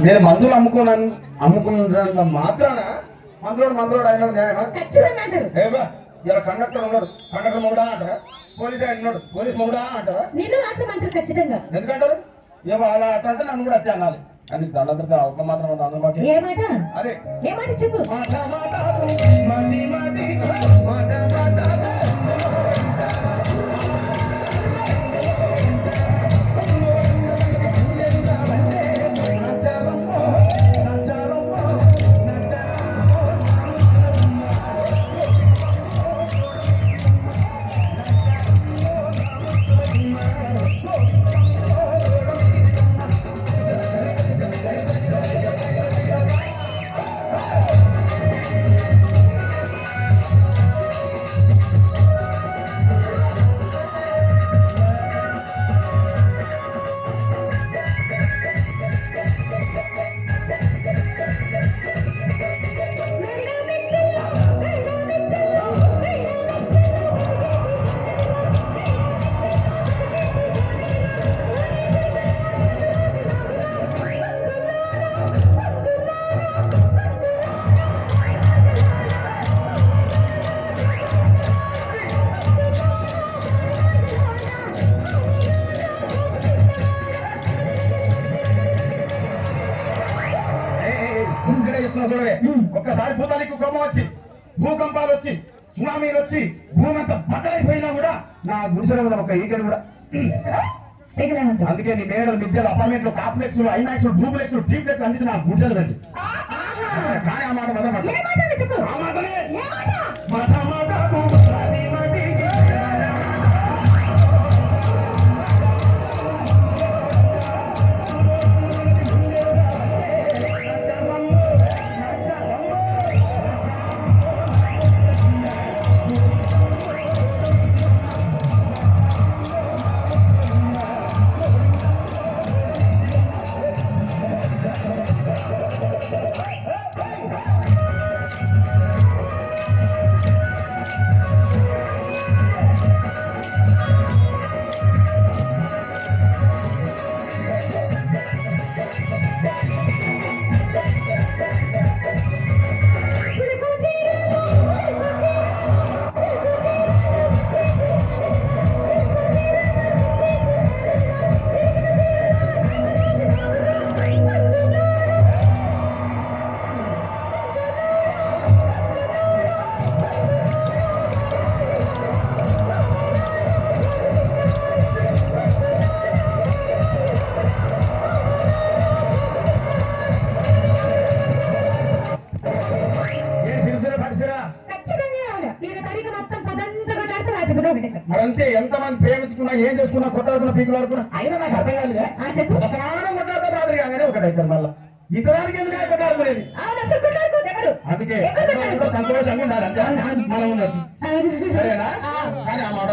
నేను మందులు అమ్ముకున్నంత మాత్రాన మందులోడు ఆయన న్యాయమా? ఏబా ఇలా కండక్టర్ ఉన్నాడు, కండక్టర్ మొగుడా అంటారా? పోలీస్ ఆయన ఉన్నాడు, పోలీస్ మొగుడా అంటారా? ఖచ్చితంగా ఎందుకంటారు? ఏమో అలా అట్లా అంటే నన్ను కూడా అట్టే అనాలి. అని దండ ఒక మాత్రం అందరూ మాకు అదే చెప్పు. చూడవే, ఒక్కసారి భూతానికి కోపం వచ్చి, భూకంపాలు వచ్చి, సునామీలు వచ్చి, భూమి అంతా బద్దలైపోయినా కూడా నా గుడిసెల మీద ఒక ఈగలు కూడా. అందుకే నీ మేడలు, మిద్దెలు, అపార్ట్మెంట్లు, కాంప్లెక్స్, ఐమాక్స్, డూప్లెక్స్, టీప్లెక్స్ అందించి నా గుడిసెలు పెట్టి. కానీ ఆ మాట మొదలు మరంతే. ఎంతమంది ప్రేమించుకున్నా, ఏం చేసుకున్నా, కొట్టాడుకున్నా, పీకులు ఆడుకున్నా, అయినా నాకు అర్థం కాలేదా? ఒకనాడు కొట్టాడుతో రాత్రి కాగానే ఒకటైతారు. మళ్ళా ఇతరానికి ఎందుకు కొట్టాడుకునేది? అందుకే సంతోషంగా ఉండాలి. మనం ఉండదు సరేనా? కానీ ఆ మాట